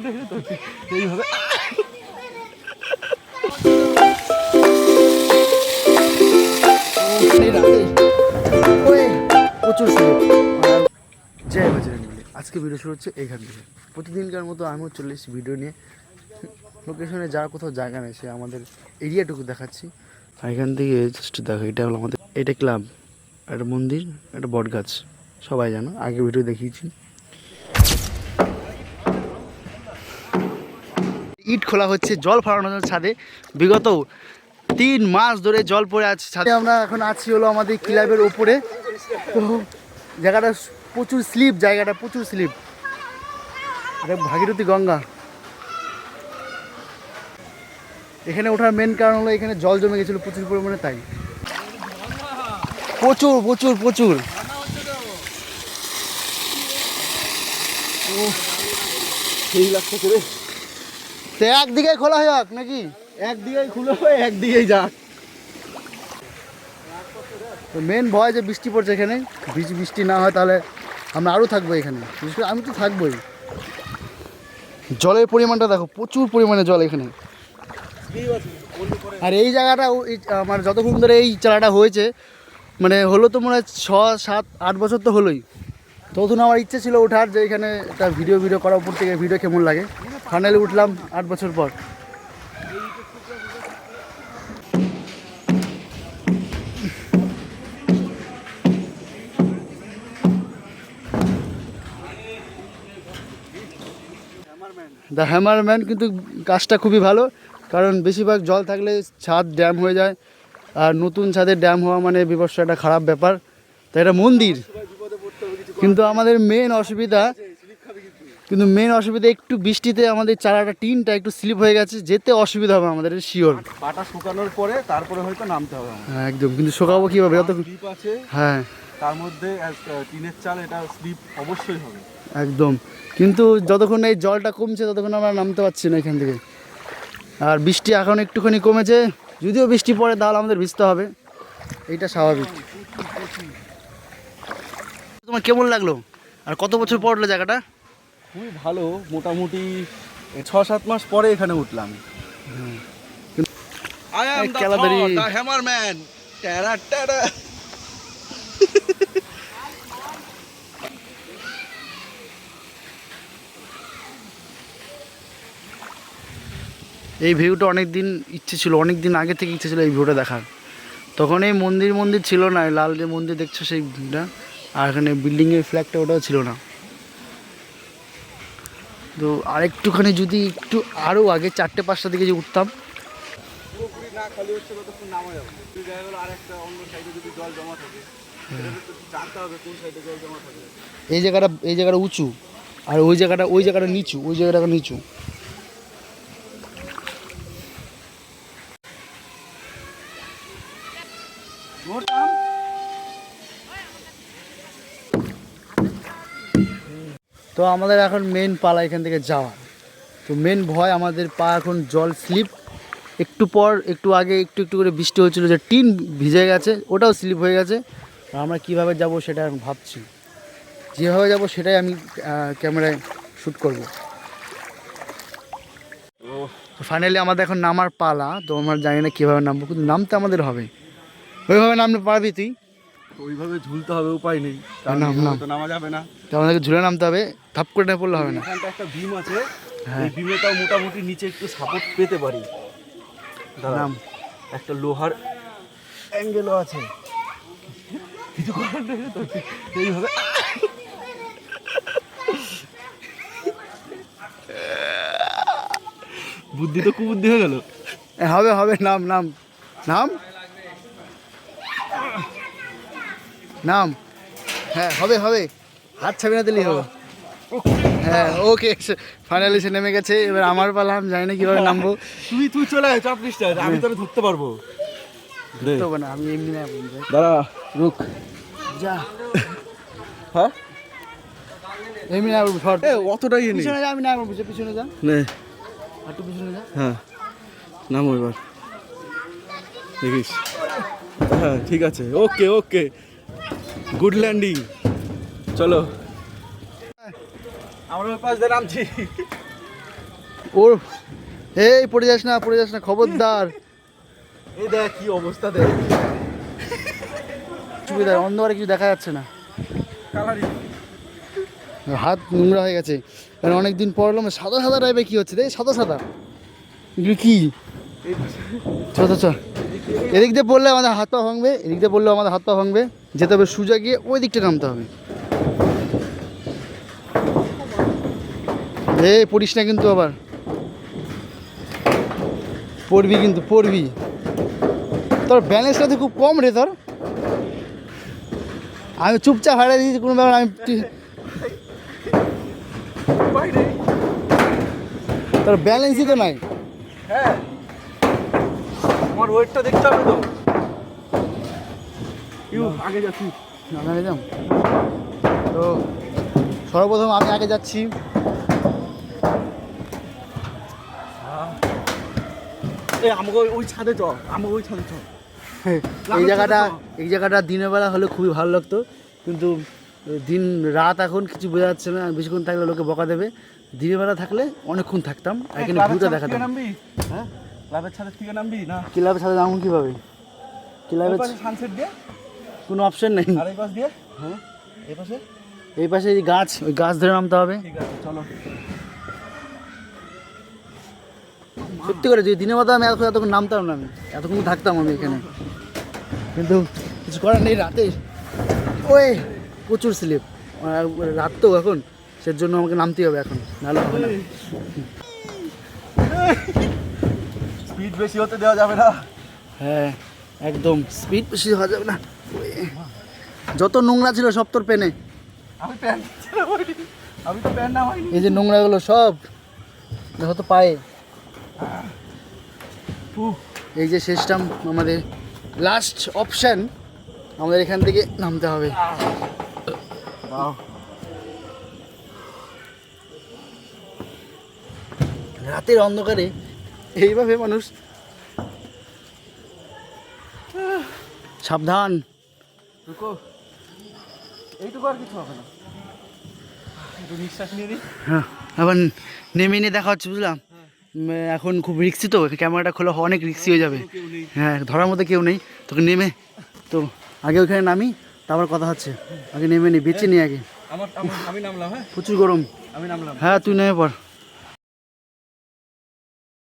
এইভাবে প্রচুর জয় বজরঙ্গবলী। আজকে ভিডিও শুরু হচ্ছে এইখান থেকে। প্রতিদিনকার মতো আমিও চলে এসেছি ভিডিও নিয়ে। লোকেশনে যাওয়ার কোথাও জায়গা নেই, সে আমাদের এরিয়াটুকু দেখাচ্ছি। আর এখান থেকে জাস্ট দেখো, এটা হলো আমাদের, এটা ক্লাব, একটা মন্দির, একটা বট গাছ, সবাই জানো, আগে ভিডিও দেখিয়েছি। ইট খোলা হচ্ছে জল ফালানো ছাদে। বিগত 3 মাস ধরে জল পড়ে আছে ছাদে। আমরা এখন আছি হলো আমাদের ক্লাবের ওপরে। তো জায়গাটা প্রচুর স্লিপ, জায়গাটা প্রচুর স্লিপ। এটা ভাগীরথী গঙ্গা। এখানে ওঠার মেন কারণ হলো এখানে জল জমে গেছিলো প্রচুর পরিমাণে, তাই প্রচুর প্রচুর প্রচুর। সেই লাগছে করে তো একদিকে খোলা হয়ে যাক নাকি? একদিকেই খুলে হয়, একদিকেই যাক। তো মেন ভয় যে বৃষ্টি পড়ছে এখানে, বৃষ্টি না হয় তাহলে আমরা আরও থাকবো এখানে। বিশেষ করে আমি তো থাকবোই। জলের পরিমাণটা দেখো, প্রচুর পরিমাণে জল এখানে। আর এই জায়গাটা আমার যতক্ষণ ধরে এই চালাটা হয়েছে, মানে হলো তো মনে হয় 6, 7, 8 বছর তো হলোই। তখন আমার ইচ্ছে ছিল ওঠার, যে এখানে একটা ভিডিও করা, উপর থেকে ভিডিও কেমন লাগে। ফাইনালি উঠলাম 8 বছর পর। দ্য হ্যামারম্যান কিন্তু কাজটা খুবই ভালো, কারণ বেশিরভাগ জল থাকলে ছাদ ড্যাম হয়ে যায়। আর নতুন ছাদের ড্যাম হওয়া মানে বিভৎস একটা খারাপ ব্যাপার। তাই এটা মন্দির, কিন্তু আমাদের মেন অসুবিধা একটু বৃষ্টিতে আমাদের চালাটা টিনটা একটু স্লিপ হয়ে গেছে, যেতে অসুবিধা হবে আমাদের, শিওর। পাটা শুকানোর পরে তারপরে হয়তো নামতে হবে। হ্যাঁ একদম, কিন্তু শোকাবো কীভাবে? যত স্লিপ আছে, হ্যাঁ তার মধ্যে টিনের চাল, এটা স্লিপ অবশ্যই হবে একদম। কিন্তু যতক্ষণ এই জলটা কমছে ততক্ষণ আমরা নামতে পারছি না এখান থেকে। আর বৃষ্টি এখন একটুখানি কমেছে, যদিও বৃষ্টি পড়ে তাহলে আমাদের ভিজতে হবে, এইটা স্বাভাবিক। তোমার কেমন লাগলো? আর কত বছর পর উঠলো জায়গাটা? খুবই ভালো। মোটামুটি 6-7 মাস পরে এখানে উঠলাম। হ্যামারম্যান। এই ভিউটা অনেক দিন ইচ্ছে ছিল, অনেক দিন আগে থেকে ইচ্ছে ছিল এই ভিউটা দেখার। তখন এই মন্দির ছিল না, লাল যে মন্দির দেখছো সেই ভিউটা, আর এখানে বিল্ডিংয়ের ফ্ল্যাগটা ওটাও ছিল না। তো আরেকটুখানি যদি একটু আরও আগে 4টে-5টার দিকে যে উঠতাম। এই জায়গাটা উঁচু, আর ওই জায়গাটা নিচু। তো আমাদের এখন মেন পালা এখান থেকে যাওয়া। তো মেন ভয় আমাদের পা এখন জল স্লিপ। একটু আগে একটু করে বৃষ্টি হচ্ছিল, যে টিন ভিজে গেছে, ওটাও স্লিপ হয়ে গেছে। আর আমরা কীভাবে যাব সেটা আমি ভাবছি। যেভাবে যাব সেটাই আমি ক্যামেরায় শ্যুট করব। তো ফাইনালি আমাদের এখন নামার পালা। তো আমরা জানি না কীভাবে নামবো, কিন্তু নামতে আমাদের হবে। ওইভাবে নামতে পারবি তুই? ওইভাবে ঝুলতে হবে, উপায় নেই। নামা যাবে না, তো আমাদেরকে ঝুলে নামতে হবে, থাপ করে না পড়লে হবে না। এখানটা একটা বিম আছে, এই বিমেটাও মোটামুটি নিচে একটু সাপোর্ট পেতে পারি। নাম একটা লোহার অ্যাঙ্গেলও আছে, কিছু করার নেই। এইভাবে বুদ্ধি তো কুবুদ্ধি হয়ে গেল। হবে নাম নাম নাম নাম হ্যাঁ হবে, হাত ছাবি না দিলেই হবে। হ্যাঁ ওকে, ফাইনালি সে নেমে গেছে। এবার আমার পালা, আমি জানি না কীভাবে নামবো। তুই চলে আয়, চাপ নিস না, আমি তোরে ধরতে পারবো। ধরতে না, আমি এমনি না। দাঁড়া, রুক, যা। হ্যাঁ এমনি না, শর্ট অতটাই নেই। পিছনে যা, আমি না বুঝে পিছনে যা, নে একটু পিছনে যা। হ্যাঁ নামো এবার, দেখিস। হ্যাঁ ঠিক আছে, ওকে, গুড ল্যান্ডিং। চলো আমরা পাশ দিয়ে নামছি। ওর এই পড়ে যাস না খবরদার। এই দেখ কি অবস্থা দেখ, সুবিধার অন্ধকারে কিছু দেখা যাচ্ছে না, কালারই হাত নোংরা হয়ে গেছে। কারণ অনেকদিন পর এলাম, সাদা সাদা টাইপের কী হচ্ছে দেখ, সাদা সাদা এগুলো কি? চ এদিক দিয়ে পড়লে আমাদের হাত পা ভাঙবে, এদিক দিয়ে পড়লেও আমাদের হাত পা ভাঙবে। যেতে হবে সোজা গিয়ে ওই দিকটা নামতে হবে। পড়িস না কিন্তু, আবার পড়বি কিন্তু, পড়বি। তোর ব্যালেন্সটা তো খুব কম রে তোর। আমি চুপচাপ হারিয়ে দিয়েছি কোনো ব্যাপার, আমি তোর ব্যালেন্সই তো নাই। হ্যাঁ, আমার ওয়েটটা দেখতে হবে তো। আগে যাচ্ছি, আগে যাম তো। সর্বপ্রথম আমি আগে যাচ্ছি। আমাকে ওই ছাদে চ, আমাকে ওই ছাদে চ। এই জায়গাটা দিনের বেলা হলে খুবই ভালো লাগতো, কিন্তু দিন রাত এখন কিছু বোঝা যাচ্ছে না। বেশিক্ষণ থাকলে লোকে বকা দেবে। দিনের বেলা থাকলে অনেকক্ষণ থাকতাম, এখানে ভিউটা দেখাতাম। নামবি? হ্যাঁ, ক্লাবের ছাদের থেকে নামবি না? ক্লাবের সাথে নামুন কীভাবে? ক্লাবের সানসেট দিয়ে কোনো অপশন নেই। আর এই পাশ দিয়ে, হ্যাঁ এই পাশে, এই পাশে এই গাছ, ওই গাছ ধরে নামতে হবে। ঠিক আছে চলো। সত্যি করে যদি দিনের বেলা আমি এতক্ষণ নামতাম না, আমি এতক্ষণ থাকতাম আমি এখানে, কিন্তু কিছু করার নেই। রাতে ওই প্রচুর স্লিপ, রাত তো এখন, সের জন্য আমাকে নামতেই হবে এখন, নাহলে হবে না। স্পিড বেশি হতে দেওয়া যাবে না। হ্যাঁ একদম, স্পিড বেশি হওয়া যাবে না। যত নোংরা ছিল সব তোর পেনে। আমি প্যান্ট আমি তো প্যান্ট নামাইনি। এই যে নোংরাগুলো সব দেখো তো পায়ে। এই যে শেষটাম আমাদের লাস্ট অপশান, আমাদের এখান থেকে নামতে হবে। রাতের অন্ধকারে এইভাবে মানুষ, সাবধান। রুকো, এইটুকু আর কিছু হবে না, একটু নিঃশ্বাস নিয়ে নিই। হ্যাঁ, আবার নেমে নিয়ে দেখা হচ্ছে, বুঝলাম। এখন খুব রিক্সি তো, ক্যামেরাটা খোলা অনেক রিক্সি হয়ে যাবে। হ্যাঁ, ধরার মধ্যে কেউ নেই, তোকে নেমে তো আগে ওইখানে নামি, তারপর কথা হচ্ছে। আগে নেমে নি, বেঁচে নি আগে। আমি নামলাম। হ্যাঁ প্রচুর গরম। আমি নামলাম। হ্যাঁ তুই নেমে পড়।